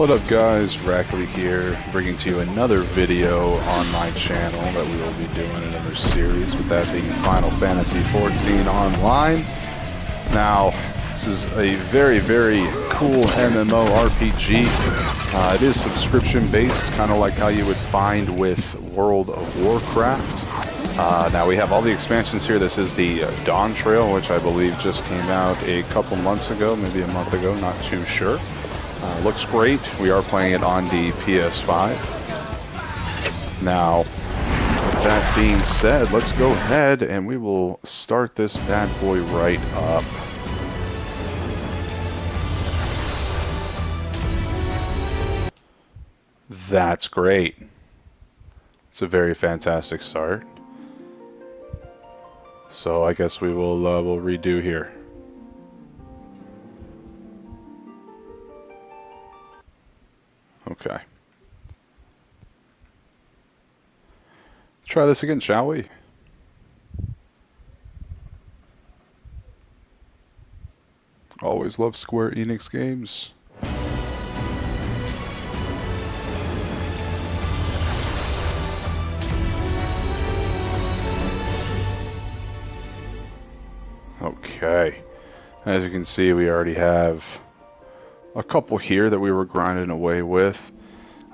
What up guys, Rackley here, bringing to you another video on my channel that we will be doing another series, with that being Final Fantasy XIV Online. Now, this is a very, very cool MMORPG. It is subscription based, kind of like how you would find with World of Warcraft. Now we have all the expansions here. This is the Dawn Trail, which I believe just came out a couple months ago, maybe a month ago, not too sure. Looks great. We are playing it on the PS5. Now, with that being said, let's go ahead and we will start this bad boy right up. That's great. It's a very fantastic start. So I guess we will we'll redo here. Okay. Try this again, shall we? Always love Square Enix games. Okay. As you can see, we already have a couple here that we were grinding away with.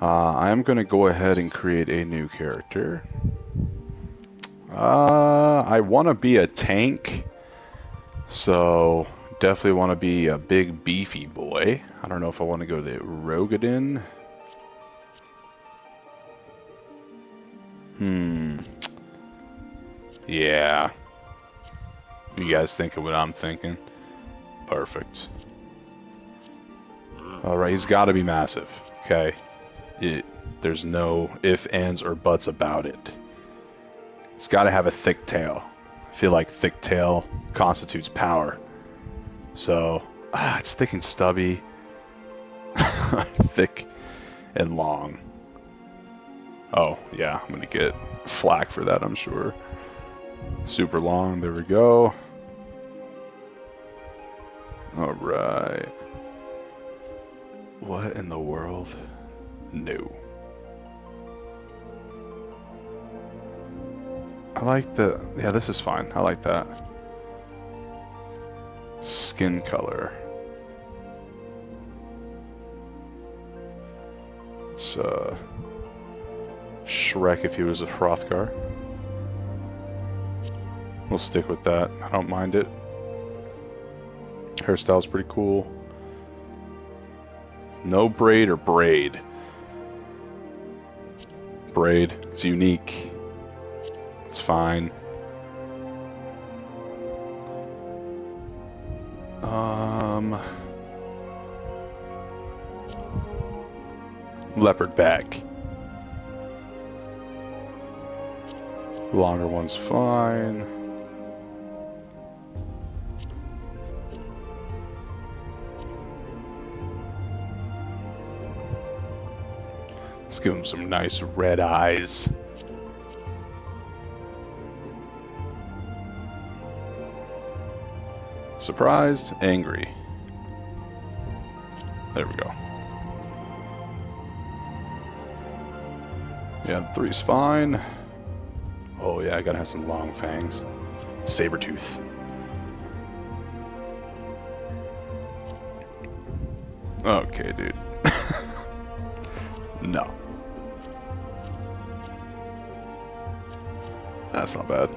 I am going to go ahead and create a new character. I want to be a tank, so definitely want to be a big beefy boy. I don't know if I want to go the Rogadin. Yeah. You guys thinking what I'm thinking? Perfect. Alright, he's got to be massive. Okay. There's no ifs, ands, or buts about it. It's got to have a thick tail. I feel like thick tail constitutes power. So, it's thick and stubby. Thick and long. Oh, yeah, I'm going to get flack for that, I'm sure. Super long, there we go. Alright. What in the world? No. I like the... Yeah, this is fine. I like that. Skin color. It's, Shrek if he was a Hrothgar. We'll stick with that. I don't mind it. Hairstyle's pretty cool. No braid or braid? Braid. It's unique. It's fine. Leopard back. Longer one's fine. Let's give him some nice red eyes. Surprised, angry. There we go. Yeah, 3's fine. Oh yeah, I gotta have some long fangs. Sabertooth. Okay, dude. No. That's not bad.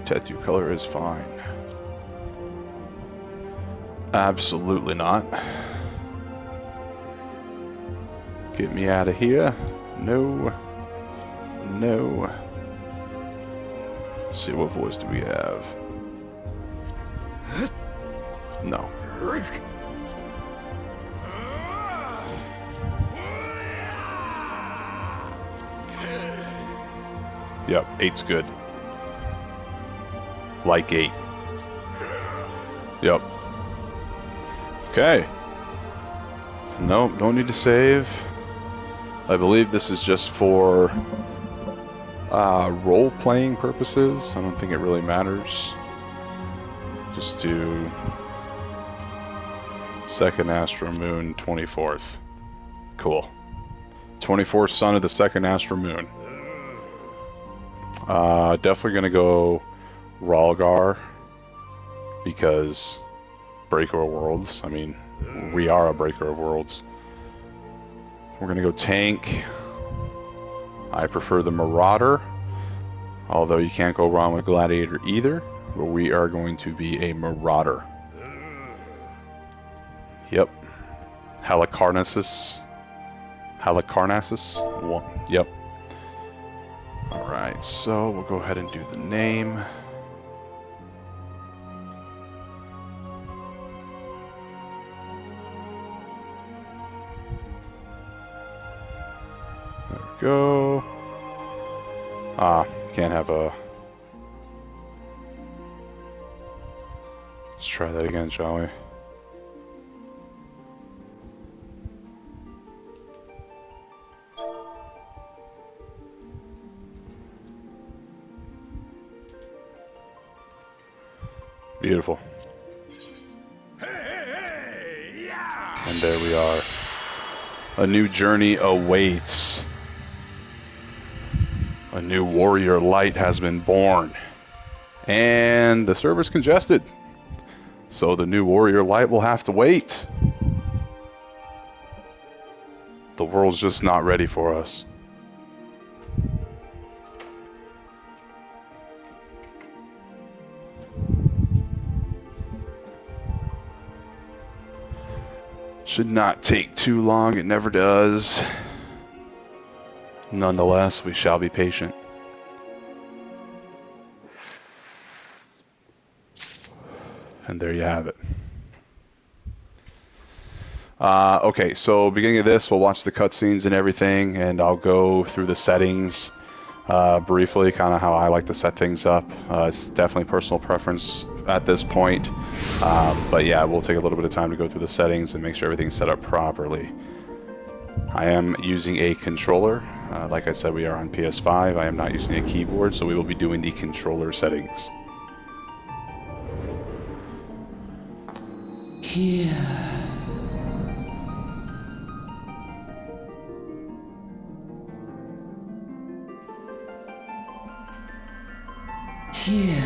Tattoo color is fine. Absolutely not. Get me out of here. No. No. Let's see, what voice do we have? No. Yep, 8's good. Like 8. Yep. Okay. Nope, don't need to save. I believe this is just for Role-playing purposes, I don't think it really matters. Just do second astral moon, 24th. Cool. 24th sun of the second astral moon. Definitely gonna go Ralgar, because Breaker of Worlds. I mean, we are a Breaker of Worlds. We're gonna go tank. I prefer the Marauder, although you can't go wrong with Gladiator either, but we are going to be a Marauder. Yep. Halicarnassus. One. Yep. Alright, so we'll go ahead and do the name. There we go. Can't have a... Let's try that again, shall we? Beautiful. And there we are. A new journey awaits. A new warrior light has been born. And the server's congested. So the new warrior light will have to wait. The world's just not ready for us. Should not take too long, it never does. Nonetheless, we shall be patient. And there you have it. Okay, so beginning of this, we'll watch the cutscenes and everything, and I'll go through the settings briefly, kind of how I like to set things up. It's definitely personal preference at this point, but yeah, we'll take a little bit of time to go through the settings and make sure everything's set up properly. I am using a controller. Like I said, we are on PS5. I am not using a keyboard, so we will be doing the controller settings. Here. Here.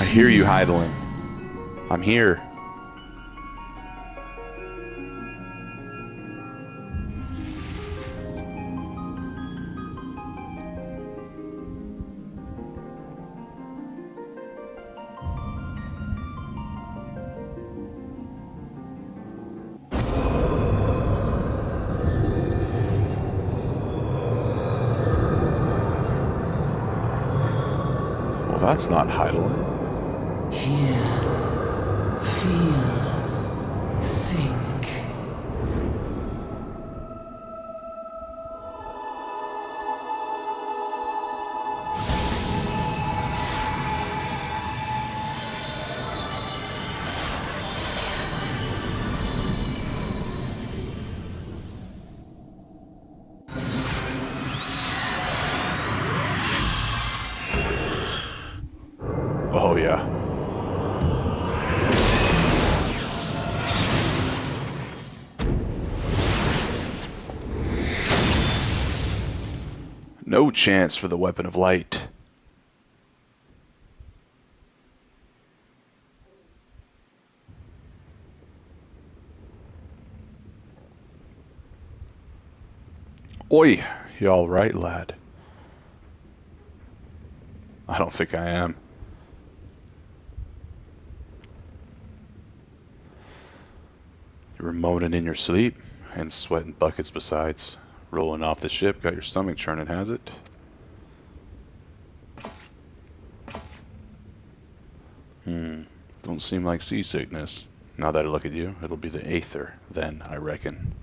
I hear you, Heidelin. I'm here. Well, that's not Heidelin. Here. Feel. Think. Oh, yeah. No chance for the weapon of light. Oi, you all right, lad? I don't think I am. You were moaning in your sleep and sweating buckets besides. Rolling off the ship, got your stomach churning, has it? Don't seem like seasickness. Now that I look at you, it'll be the aether then, I reckon.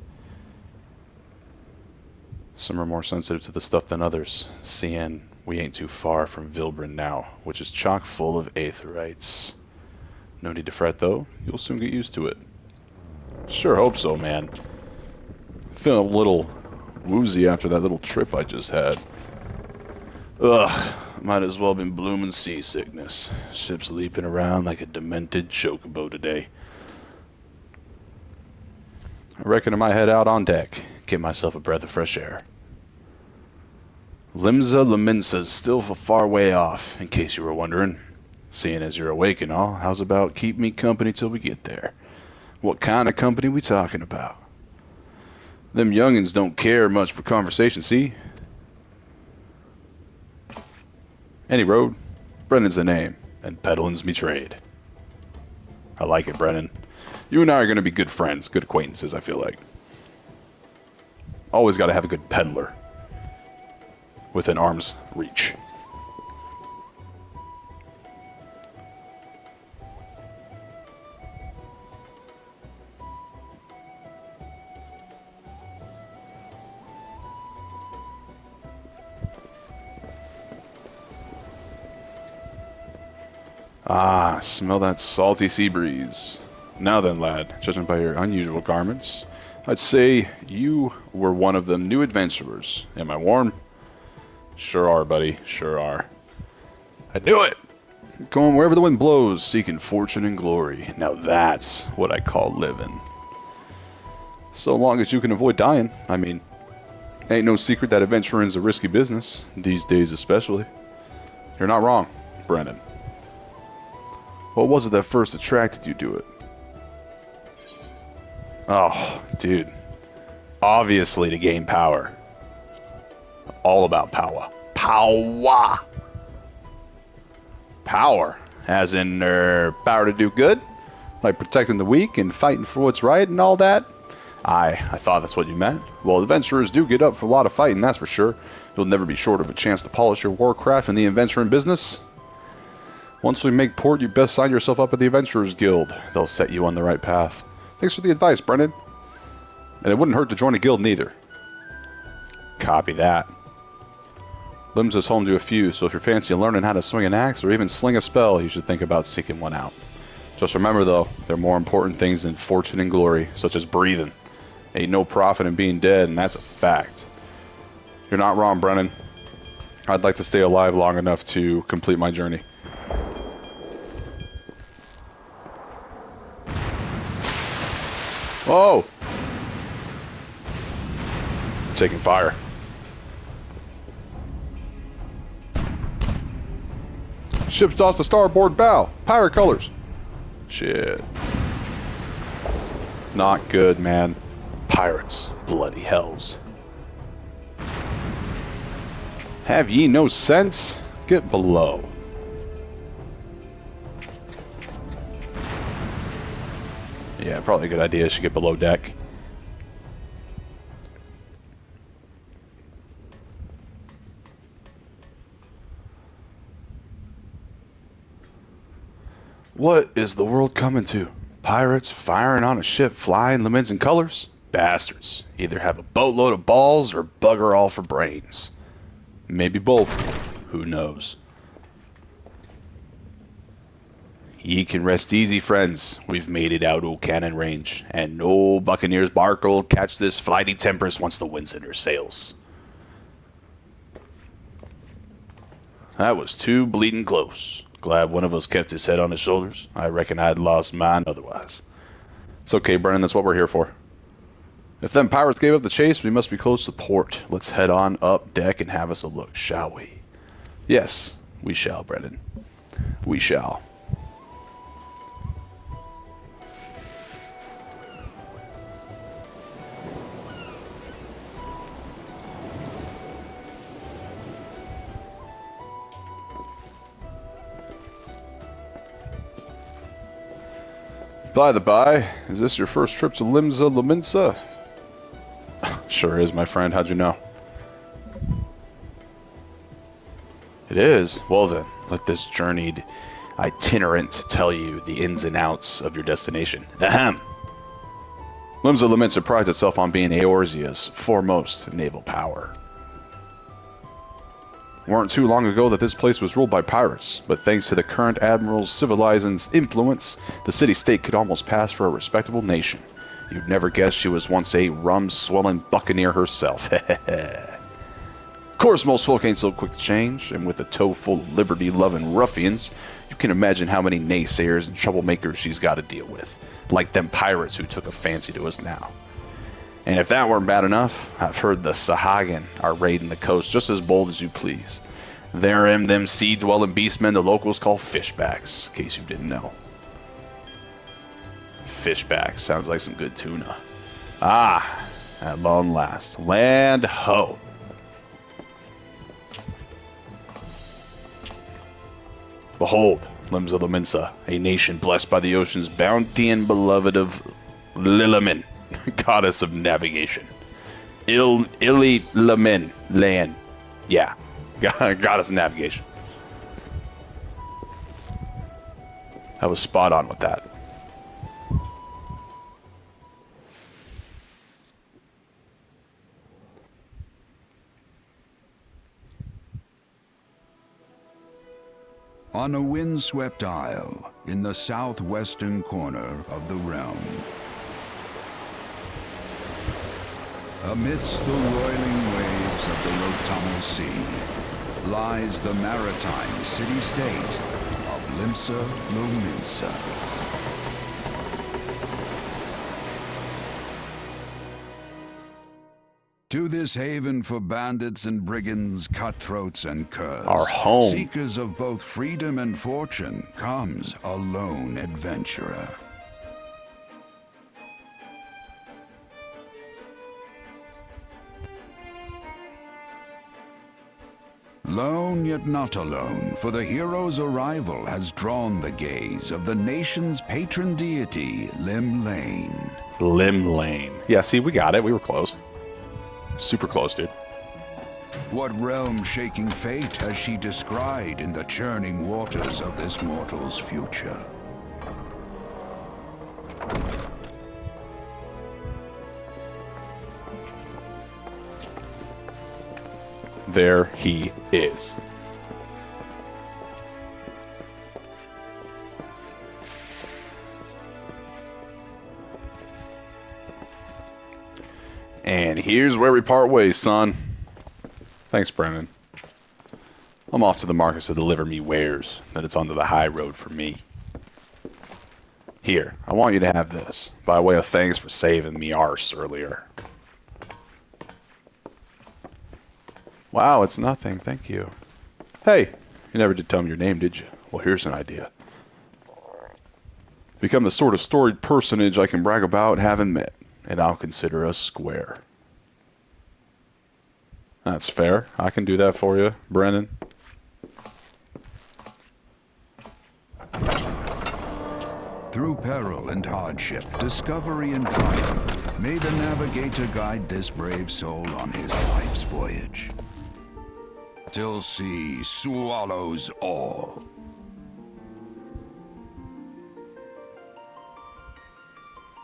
Some are more sensitive to the stuff than others, seeing we ain't too far from Vilbrin now, which is chock full of aetherites. No need to fret though, you'll soon get used to it. Sure hope so, man. Feeling a little woozy after that little trip I just had. Ugh, might as well have been blooming seasickness. Ship's leaping around like a demented chocobo today. I reckon I might head out on deck, get myself a breath of fresh air. Limsa Laminsa's still a far way off, in case you were wondering. Seeing as you're awake and all, how's about keep me company till we get there? What kind of company we talking about? Them youngins don't care much for conversation, see? Any road, Brennan's the name, and peddling's me trade. I like it, Brennan. You and I are going to be good friends, good acquaintances, I feel like. Always got to have a good peddler within arm's reach. Ah, smell that salty sea breeze. Now then, lad, judging by your unusual garments, I'd say you were one of them new adventurers. Am I warm? Sure are, buddy. Sure are. I knew it! Going wherever the wind blows, seeking fortune and glory. Now that's what I call living. So long as you can avoid dying. I mean, ain't no secret that adventuring's a risky business, these days especially. You're not wrong, Brennan. What was it that first attracted you to it? Oh, dude. Obviously to gain power. All about power. Power! Power. As in, power to do good? Like protecting the weak and fighting for what's right and all that? I thought that's what you meant. Well, adventurers do get up for a lot of fighting, that's for sure. You'll never be short of a chance to polish your warcraft in the adventuring business. Once we make port, you best sign yourself up at the Adventurers Guild. They'll set you on the right path. Thanks for the advice, Brennan. And it wouldn't hurt to join a guild neither. Copy that. Limbs is home to a few, so if you're fancy learning how to swing an axe or even sling a spell, you should think about seeking one out. Just remember though, there are more important things than fortune and glory, such as breathing. Ain't no profit in being dead, and that's a fact. You're not wrong, Brennan. I'd like to stay alive long enough to complete my journey. Whoa! Taking fire. Ship's off the starboard bow. Pirate colors. Shit. Not good, man. Pirates. Bloody hells. Have ye no sense? Get below. Yeah, probably a good idea. Should get below deck. What is the world coming to? Pirates firing on a ship flying laments and colors? Bastards. Either have a boatload of balls or bugger all for brains. Maybe both. Who knows? Ye can rest easy, friends. We've made it out o' cannon range, and no buccaneer's bark'll catch this flighty tempest once the wind's in her sails. That was too bleeding close. Glad one of us kept his head on his shoulders. I reckon I'd lost mine otherwise. It's okay, Brennan. That's what we're here for. If them pirates gave up the chase, we must be close to port. Let's head on up deck and have us a look, shall we? Yes, we shall, Brennan. We shall. By the by, is this your first trip to Limsa Laminsa? Sure is, my friend. How'd you know? It is? Well then, let this journeyed itinerant tell you the ins and outs of your destination. Ahem! Limsa Laminsa prides itself on being Eorzea's foremost naval power. Weren't too long ago that this place was ruled by pirates, but thanks to the current admiral's civilizing influence, the city-state could almost pass for a respectable nation. You'd never guess she was once a rum-swelling buccaneer herself. Of course, most folk ain't so quick to change, and with a toe full of liberty-loving ruffians, you can imagine how many naysayers and troublemakers she's got to deal with, like them pirates who took a fancy to us now. And if that weren't bad enough, I've heard the Sahagin are raiding the coast just as bold as you please. They're them sea-dwelling beastmen the locals call fishbacks, in case you didn't know. Fishbacks, sounds like some good tuna. Ah, at long last, land ho! Behold, limbs of Laminsa, a nation blessed by the ocean's bounty and beloved of Lilamin, goddess of navigation. Lamin, land. Yeah, goddess of navigation. I was spot on with that. On a windswept isle in the southwestern corner of the realm, amidst the roiling waves of the Lotamo Sea, lies the maritime city-state of Limsa Lominsa. To this haven for bandits and brigands, cutthroats and curs, our home, seekers of both freedom and fortune, comes a lone adventurer. Lone yet not alone, for the hero's arrival has drawn the gaze of the nation's patron deity, Lim Lane. Lim Lane. Yeah, see, we got it. We were close. Super close, dude. What realm-shaking fate has she descried in the churning waters of this mortal's future? There he is. And here's where we part ways, son. Thanks, Brennan. I'm off to the markets to deliver me wares, then it's onto the high road for me. Here, I want you to have this, by way of thanks for saving me arse earlier. Wow, it's nothing, thank you. Hey, you never did tell me your name, did you? Well, here's an idea. Become the sort of storied personage I can brag about having met, and I'll consider us square. That's fair. I can do that for you, Brennan. Through peril and hardship, discovery and triumph, may the navigator guide this brave soul on his life's voyage. Till sea swallows all.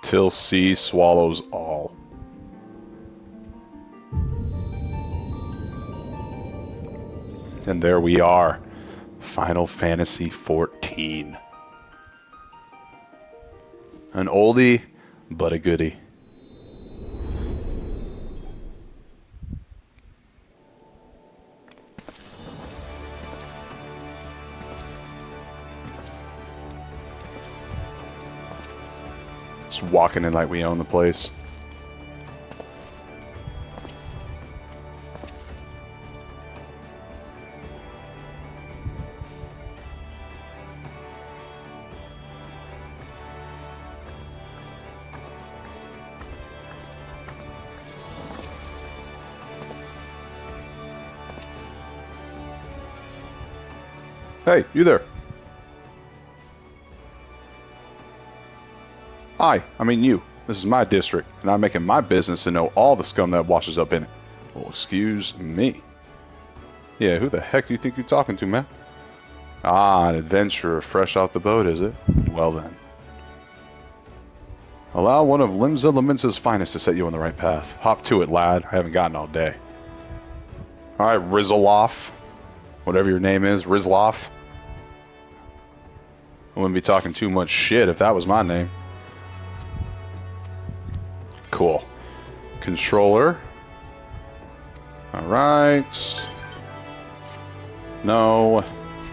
Till sea swallows all. And there we are. Final Fantasy XIV. An oldie, but a goodie. Just walking in like we own the place. Hey, you there. I mean you. This is my district, and I'm making my business to know all the scum that washes up in it. Well, excuse me. Yeah, who the heck do you think you're talking to, man? Ah, an adventurer fresh off the boat, is it? Well then. Allow one of Limsa Laminsa's finest to set you on the right path. Hop to it, lad. I haven't gotten all day. Alright, Rizoloff. Whatever your name is, Rizloff. I wouldn't be talking too much shit if that was my name. Cool. Controller. Alright. No.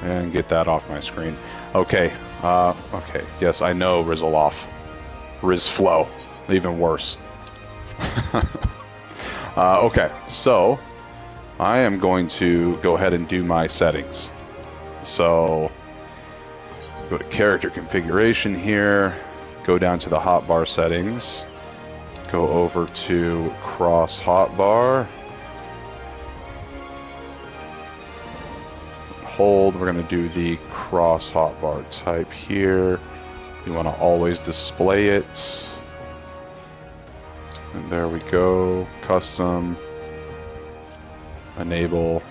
And get that off my screen. Okay. Okay. Yes, I know Rizzle off. Riz flow. Even worse. Okay. So, I am going to go ahead and do my settings. So, go to character configuration here. Go down to the hotbar settings. Go over to cross hotbar. Hold. We're going to do the cross hotbar type here. You want to always display it. And there we go. Custom. Enable.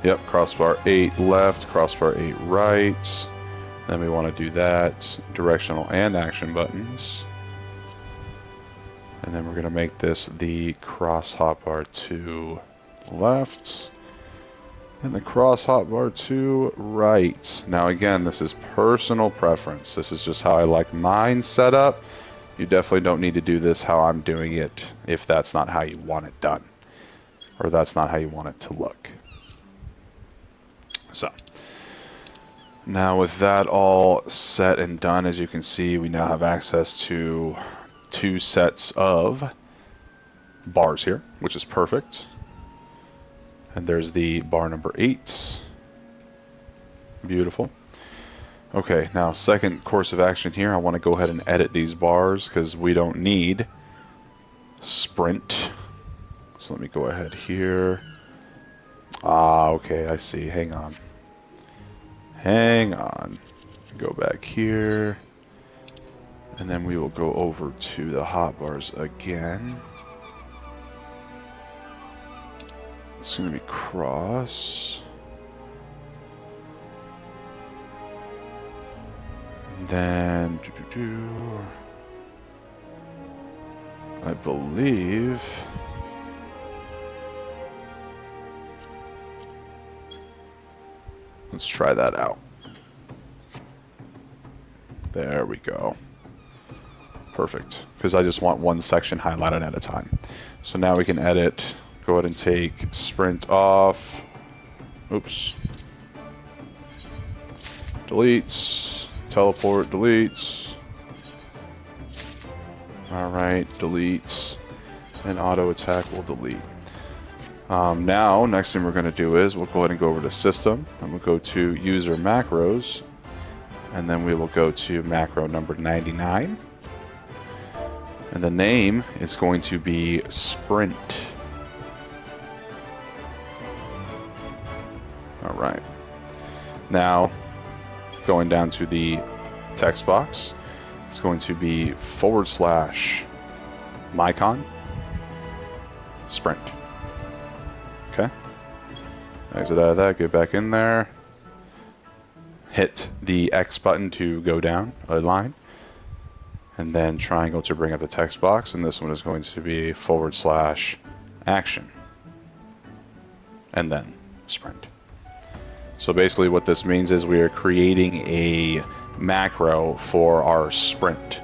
Yep, crossbar 8 left, crossbar 8 right. Then we want to do that. Directional and action buttons. And then we're going to make this the cross hotbar 2 left. And the cross hotbar 2 right. Now again, this is personal preference. This is just how I like mine set up. You definitely don't need to do this how I'm doing it if that's not how you want it done. Or that's not how you want it to look. So, now with that all set and done, as you can see, we now have access to 2 sets of bars here, which is perfect. And there's the bar number 8. Beautiful. Okay, now second course of action here, I want to go ahead and edit these bars because we don't need sprint. So let me go ahead here. Ah, okay, I see. Hang on. Hang on. Go back here. And then we will go over to the hotbars again. It's going to be cross. And then, I believe... Let's try that out. There we go. Perfect. Because I just want one section highlighted at a time. So now we can edit. Go ahead and take sprint off. Oops. Deletes. Teleport deletes. Alright, deletes. And auto attack will delete. Now, next thing we're going to do is we'll go ahead and go over to System, and we'll go to User Macros, and then we will go to macro number 99, and the name is going to be Sprint. Alright. Now, going down to the text box, it's going to be / Mycon Sprint. Okay. Exit out of that, get back in there. Hit the X button to go down a line. And then triangle to bring up the text box. And this one is going to be / action. And then sprint. So basically what this means is we are creating a macro for our sprint.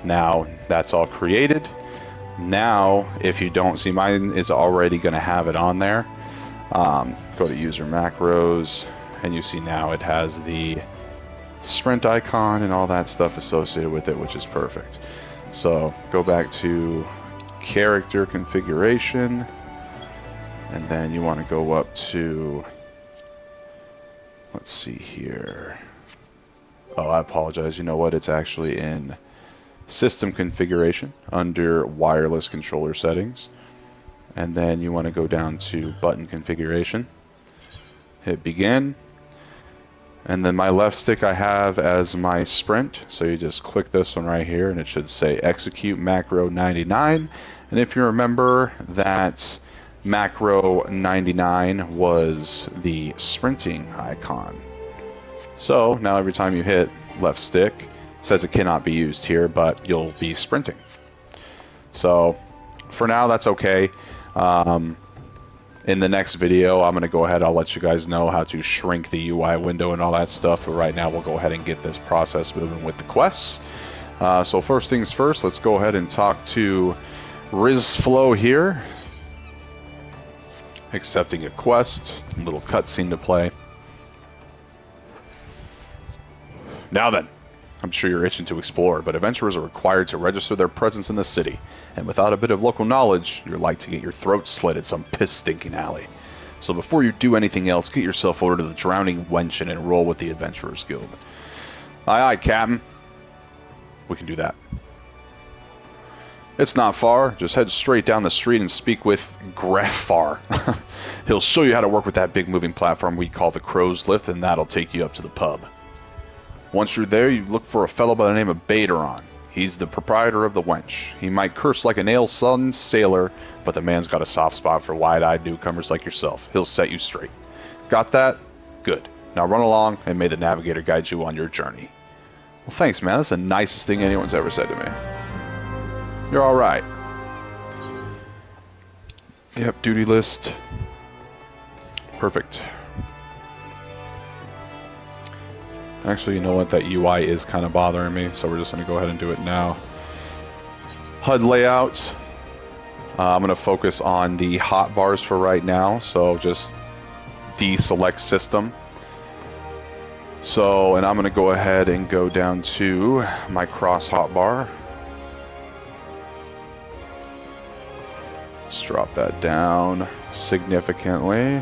Now that's all created. Now, if you don't see, mine is already going to have it on there. Go to user macros, and you see now it has the sprint icon and all that stuff associated with it, which is perfect. So go back to character configuration, and then you want to go up to, let's see here. Oh, I apologize. You know what? It's actually in System configuration under wireless controller settings, and then you want to go down to button configuration, hit begin, and then my left stick I have as my sprint, so you just click this one right here and it should say execute macro 99. And if you remember that macro 99 was the sprinting icon, so now every time you hit left stick, says it cannot be used here, but you'll be sprinting. So for now, that's okay. In the next video, I'm going to go ahead, I'll let you guys know how to shrink the UI window and all that stuff, but right now we'll go ahead and get this process moving with the quests. So first things first, let's go ahead and talk to RizFlow here. accepting a quest, a little cutscene to play. Now then, I'm sure you're itching to explore, but adventurers are required to register their presence in the city, and without a bit of local knowledge, you're like to get your throat slit at some piss-stinking alley. So before you do anything else, get yourself over to the Drowning Wench and enroll with the Adventurers Guild. Aye aye, Captain. We can do that. It's not far. Just head straight down the street and speak with Greffar. He'll show you how to work with that big moving platform we call the Crow's Lift, and that'll take you up to the pub. Once you're there, you look for a fellow by the name of Baderon. He's the proprietor of the Wench. He might curse like an ale-sun sailor, but the man's got a soft spot for wide-eyed newcomers like yourself. He'll set you straight. Got that? Good. Now run along, and may the navigator guide you on your journey. Well, thanks, man. That's the nicest thing anyone's ever said to me. You're alright. Yep, duty list. Perfect. Actually, you know what? That UI is kind of bothering me, so we're just going to go ahead and do it now. HUD layout. I'm going to focus on the hotbars for right now, so just deselect system. So, and I'm going to go ahead and go down to my cross hotbar. Let's drop that down significantly.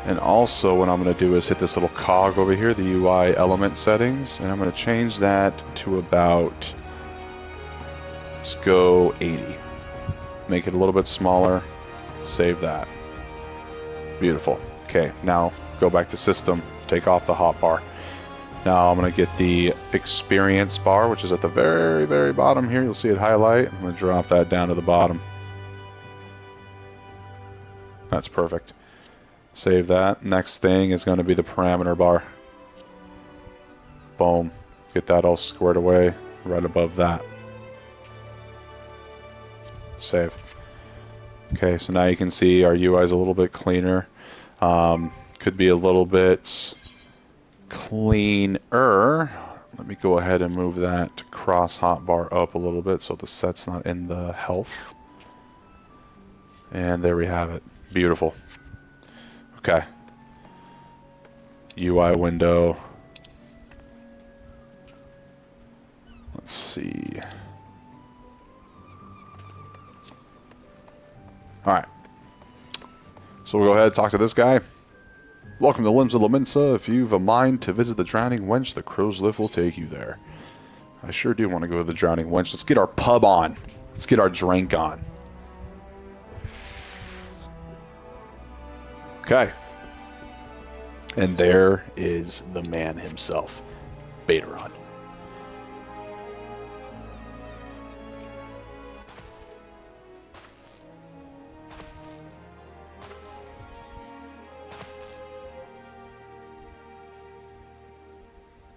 And also what I'm going to do is hit this little cog over here, the UI element settings, and I'm going to change that to about, let's go 80. Make it a little bit smaller, save that. Beautiful. Okay, now go back to system, take off the hotbar. Now I'm going to get the experience bar, which is at the very, very bottom here. You'll see it highlight. I'm going to drop that down to the bottom. That's perfect. Save that. Next thing is going to be the parameter bar. Boom. Get that all squared away right above that. Save. Okay, so now you can see our UI is a little bit cleaner. Could be a little bit cleaner. Let me go ahead and move that cross hotbar up a little bit so the set's not in the health. And there we have it. Beautiful. Okay. UI window. Let's see. Alright. So we'll go ahead and talk to this guy. Welcome to Limbs of Laminsa. If you've a mind to visit the Drowning Wench, the Crow's Lift will take you there. I sure do want to go to the Drowning Wench. Let's get our pub on. Let's get our drink on. Okay. And there is the man himself, Baderon.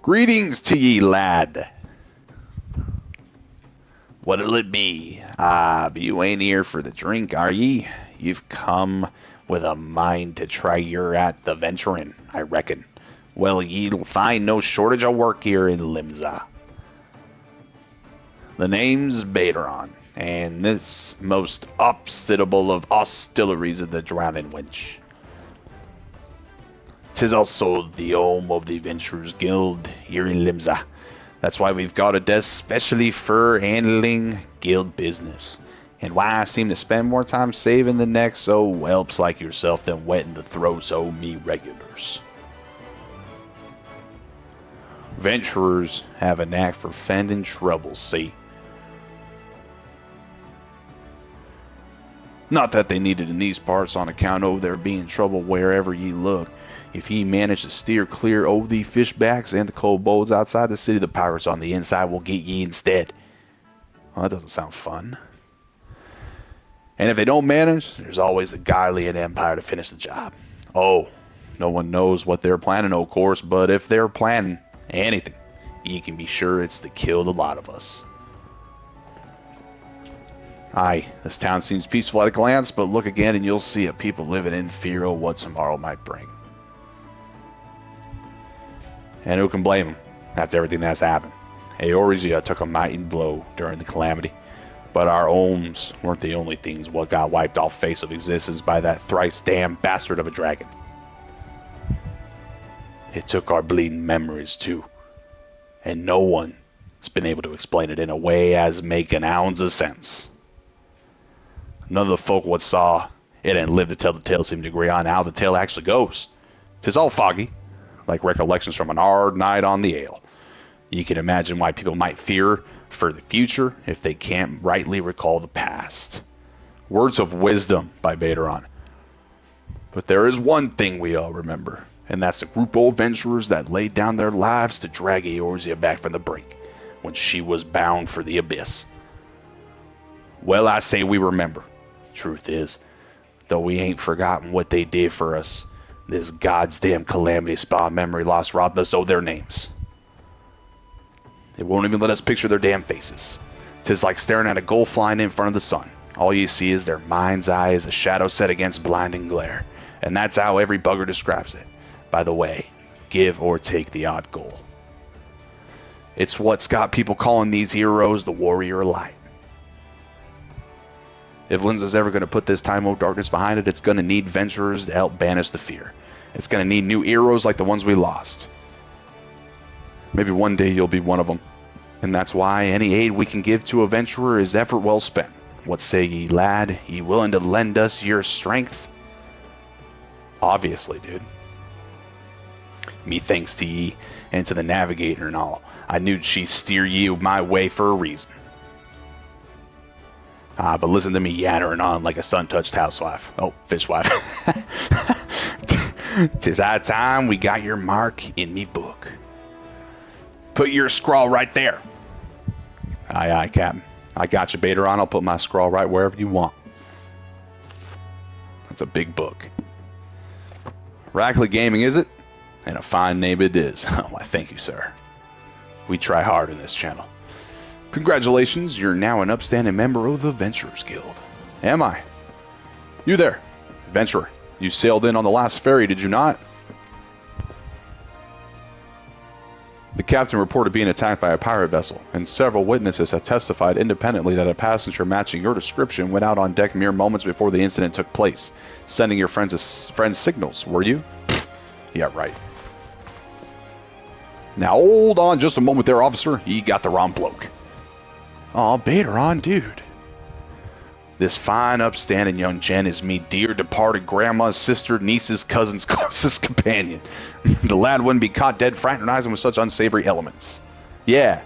Greetings to ye, lad. What'll it be? Ah, but you ain't here for the drink, are ye? You've come with a mind to try your at the venturing, I reckon. Well, ye'll find no shortage of work here in Limsa. The name's Baderon, and this most obstable of hostilleries of the Drowning Wench. 'Tis also the home of the Adventurers Guild here in Limsa. That's why we've got a desk specially for handling guild business. And why I seem to spend more time saving the necks o' whelps like yourself than wetting the throats o' me regulars. Venturers have a knack for fending troubles, see? Not that they need it in these parts on account of there being trouble wherever ye look. If ye manage to steer clear o' the fishbacks and the kobolds outside the city, the pirates on the inside will get ye instead. Well, that doesn't sound fun. And if they don't manage, there's always the Garlean Empire to finish the job. Oh, no one knows what they're planning, of course, but if they're planning anything, ye can be sure it's to kill the lot of us. Aye, this town seems peaceful at a glance, but look again and you'll see a people living in fear of what tomorrow might bring. And who can blame them after everything that's happened? Eorzea took a mighty blow during the calamity. But our homes weren't the only things what got wiped off face of existence by that thrice damned bastard of a dragon. It took our bleeding memories too. And no one has been able to explain it in a way as make an ounce of sense. None of the folk what saw it and lived to tell the tale seem to agree on how the tale actually goes. 'Tis all foggy, like recollections from an hard night on the ale. You can imagine why people might fear for the future if they can't rightly recall the past. Words of wisdom by Baderon. But there is one thing we all remember, and that's the group of adventurers that laid down their lives to drag Eorzea back from the brink when she was bound for the abyss. Well, I say we remember. Truth is, though we ain't forgotten what they did for us, this goddamn calamity spa memory loss robbed us of their names. They won't even let us picture their damn faces. 'Tis like staring at a goal flying in front of the sun. All you see is their mind's eye as a shadow set against blinding glare. And that's how every bugger describes it. By the way, give or take the odd goal. It's what's got people calling these heroes the warrior of light. If Linza's ever going to put this time of darkness behind it, it's going to need venturers to help banish the fear. It's going to need new heroes like the ones we lost. Maybe one day you'll be one of them. And that's why any aid we can give to a venturer is effort well spent. What say ye, lad? Ye willing to lend us your strength? Obviously, dude. Me thanks to ye and to the navigator and all. I knew she'd steer ye my way for a reason. But listen to me yattering on like a sun-touched housewife. Oh, fishwife. 'Tis high time we got your mark in me book. Put your scrawl right there. Aye, aye, Captain. I got you, Baderon. I'll put my scrawl right wherever you want. That's a big book. Rackley Gaming, is it? And a fine name it is. Why, thank you, sir. We try hard in this channel. Congratulations, you're now an upstanding member of the Adventurers Guild. Am I? You there, adventurer. You sailed in on the last ferry, did you not? The captain reported being attacked by a pirate vessel, and several witnesses have testified independently that a passenger matching your description went out on deck mere moments before the incident took place, sending your friends signals, were you? Yeah, right. Now hold on just a moment there, officer. You got the wrong bloke. Aw, Baderon, dude. This fine, upstanding young gent is me dear departed grandma's sister, niece's cousin's closest companion. The lad wouldn't be caught dead fraternizing with such unsavory elements. Yeah.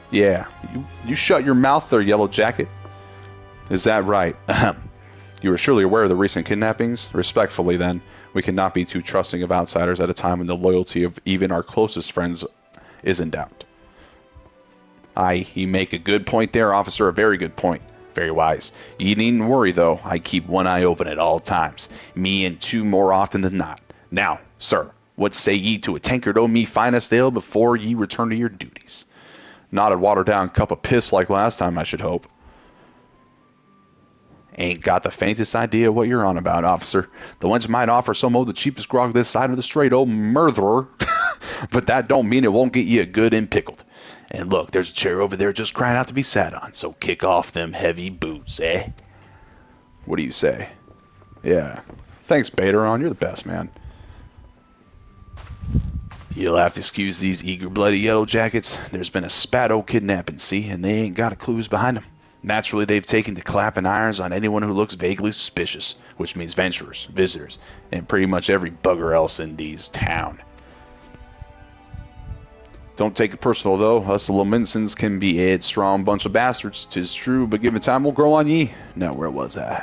Yeah. You shut your mouth there, Yellow Jacket. Is that right? You are surely aware of the recent kidnappings? Respectfully, then, we cannot be too trusting of outsiders at a time when the loyalty of even our closest friends is in doubt. Aye, you make a good point there, officer, a very good point. Very wise. You needn't worry, though. I keep one eye open at all times. Me and two more often than not. Now, sir, what say ye to a tankard o' me finest ale before ye return to your duties? Not a watered-down cup of piss like last time, I should hope. Ain't got the faintest idea what you're on about, officer. The ones might offer some of the cheapest grog this side of the strait, old murderer. But that don't mean it won't get you good and pickled. And look, there's a chair over there just crying out to be sat on, so kick off them heavy boots, eh? What do you say? Yeah. Thanks, Baderon. You're the best, man. You'll have to excuse these eager, bloody yellow jackets. There's been a spat-o kidnapping, see, and they ain't got a clues behind them. Naturally, they've taken to clapping irons on anyone who looks vaguely suspicious, which means venturers, visitors, and pretty much every bugger else in these town. Don't take it personal, though. Us Laminsons can be a strong bunch of bastards. 'Tis true, but given time will grow on ye. Now, where was I?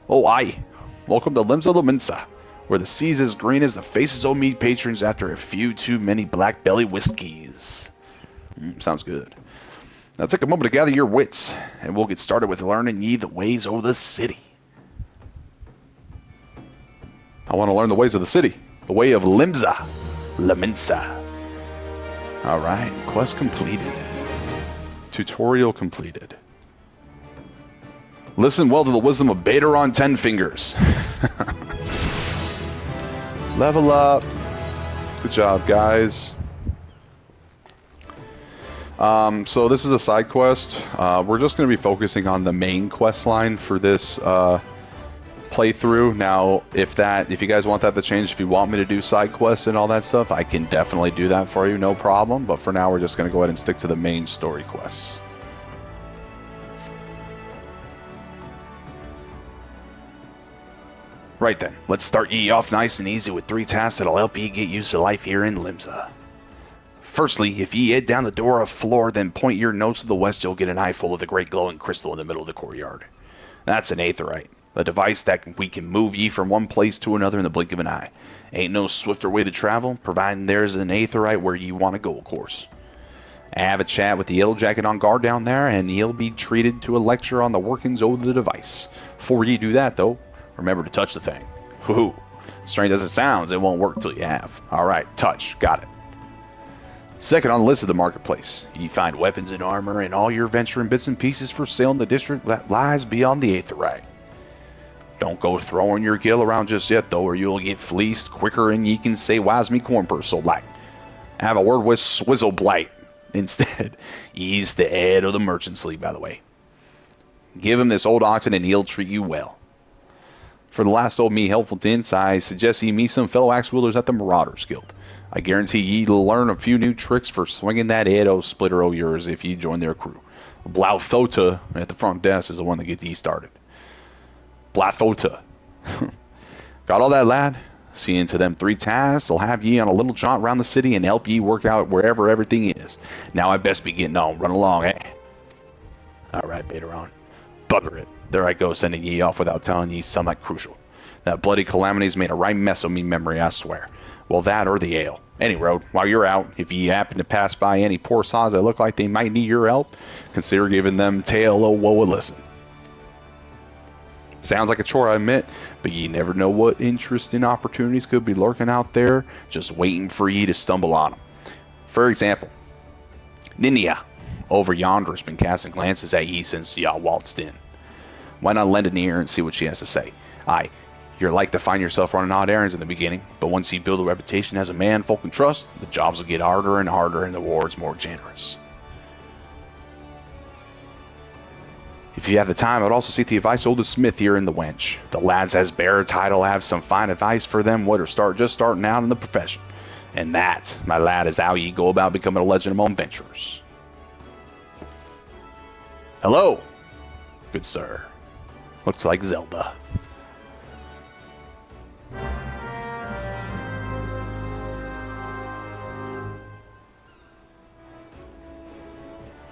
Oh, aye. Welcome to Limsa Laminsa, where the sea's as green as the faces o' me patrons after a few too many black belly whiskeys. Sounds good. Now take a moment to gather your wits, and we'll get started with learning ye the ways o' the city. I want to learn the ways of the city. The way of Limsa Laminsa. Alright, quest completed. Tutorial completed. Listen well to the wisdom of Baderon Ten Fingers. Level up. Good job, guys. So this is a side quest. We're just going to be focusing on the main quest line for this playthrough. Now, if you guys want that to change, if you want me to do side quests and all that stuff, I can definitely do that for you, no problem. But for now, we're just going to go ahead and stick to the main story quests. Right then, let's start ye off nice and easy with 3 tasks that'll help ye get used to life here in Limsa. Firstly, if ye head down the door of floor, then point your nose to the west, you'll get an eyeful of the great glowing crystal in the middle of the courtyard. That's an aetherite, a device that we can move ye from one place to another in the blink of an eye. Ain't no swifter way to travel, providing there's an aetherite where you want to go, of course. Have a chat with the yellow jacket on guard down there, and you'll be treated to a lecture on the workings of the device. Before you do that, though, remember to touch the thing. Whoo! Strange as it sounds, it won't work till you have. Alright, touch. Got it. Second on the list of the marketplace, you find weapons and armor and all your venturing bits and pieces for sale in the district that lies beyond the aetherite. Don't go throwing your gill around just yet, though, or you'll get fleeced quicker than ye can say why's me corn purse so light. Have a word with Swizzle Blight. Instead, he's the head of the merchant's league, by the way. Give him this old oxen and he'll treat you well. For the last old me helpful tints, I suggest ye meet some fellow axe wielders at the Marauders Guild. I guarantee ye'll learn a few new tricks for swinging that Edo splitter of yours if you join their crew. Blathota at the front desk is the one that gets ye started. Blathota. Got all that, lad? See into them 3 tasks. I'll have ye on a little jaunt around the city and help ye work out wherever everything is. Now I best be getting on. Run along, eh? Alright, Bateron. Bugger it. There I go, sending ye off without telling ye something crucial. That bloody calamity's made a right mess of me memory, I swear. Well, that or the ale. Any road, while you're out, if ye happen to pass by any poor sods that look like they might need your help, consider giving them tale of woe a listen. Sounds like a chore, I admit, but ye never know what interesting opportunities could be lurking out there, just waiting for ye to stumble on them. For example, Ninia over yonder has been casting glances at ye since y'all waltzed in. Why not lend an ear and see what she has to say? Aye, you're like to find yourself running odd errands in the beginning, but once you build a reputation as a man folk can trust, the jobs will get harder and harder and the rewards more generous. If you have the time, I'd also seek the advice of oldest smith here in the wench. The lads as bearer title have some fine advice for them what are just starting out in the profession. And that, my lad, is how ye go about becoming a legend among adventurers. Hello, good sir. Looks like Zelda.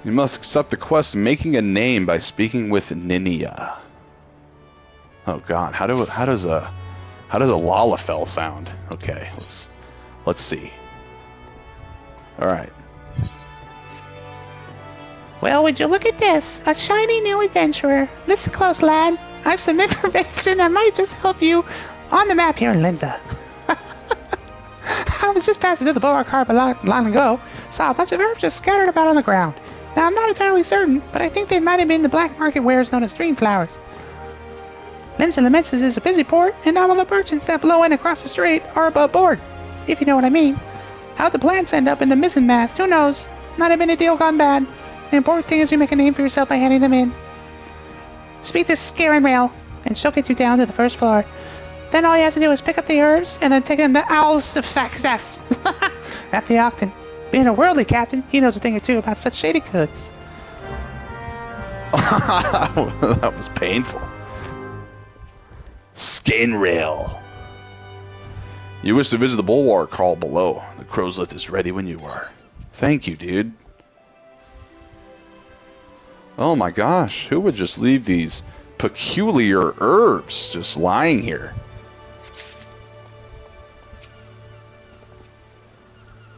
You must accept the quest making a name by speaking with Ninia. Oh god, how does a Lalafell sound? Okay, let's see. Alright. Well, would you look at this? A shiny new adventurer. Listen close, lad. I have some information that might just help you on the map here in Limsa. I was just passing through the Bulwark Harbor long ago. Saw a bunch of herbs just scattered about on the ground. Now, I'm not entirely certain, but I think they might have been the black market wares known as dream flowers. Limsa Lamensis is a busy port, and all of the merchants that blow in across the strait are above board, if you know what I mean. How the plants end up in the missing mast, who knows? Might have been a deal gone bad. The important thing is you make a name for yourself by handing them in. Speak to Scare Rail, and she'll get you down to the first floor. Then all you have to do is pick up the herbs, and then take them to Owl's of Success at the Octon. Being a worldly captain, he knows a thing or two about such shady goods. That was painful. Skin rail. You wish to visit the bulwark hall below. The crow's lift is ready when you are. Thank you, dude. Oh my gosh, who would just leave these peculiar herbs just lying here?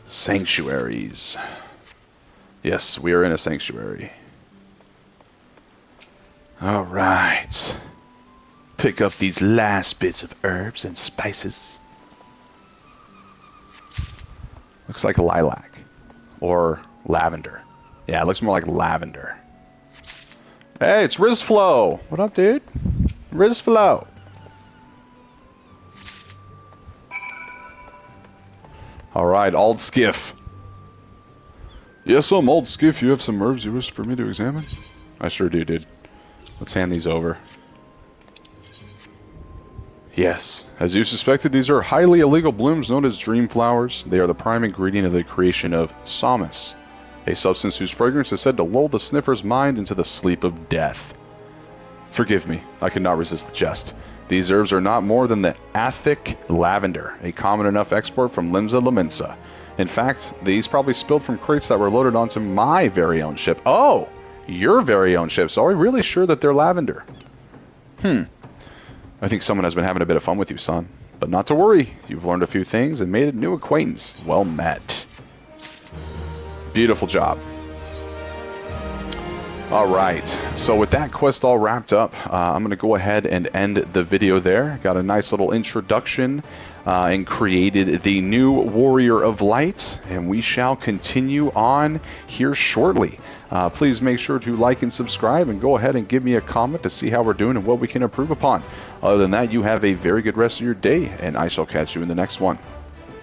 Sanctuaries. Yes, we are in a sanctuary. Alright. Pick up these last bits of herbs and spices. Looks like lilac. Or lavender. Yeah, it looks more like lavender. Hey, it's Rizflow! What up, dude? Rizflow! Alright, Old Skiff. Yes, old skiff, you have some herbs you wish for me to examine? I sure do, dude. Let's hand these over. Yes, as you suspected, these are highly illegal blooms known as dream flowers. They are the prime ingredient of the creation of Samus, a substance whose fragrance is said to lull the sniffer's mind into the sleep of death. Forgive me, I could not resist the jest. These herbs are not more than the Athic lavender, a common enough export from Limsa Limensa. In fact, these probably spilled from crates that were loaded onto my very own ship. Oh, your very own ship, so are we really sure that they're lavender? I think someone has been having a bit of fun with you, son. But not to worry, you've learned a few things and made a new acquaintance. Well met. Beautiful job. Alright, so with that quest all wrapped up, I'm going to go ahead and end the video there. Got a nice little introduction and created the new Warrior of Light, and we shall continue on here shortly. Please make sure to like and subscribe, and go ahead and give me a comment to see how we're doing and what we can improve upon. Other than that, you have a very good rest of your day, and I shall catch you in the next one.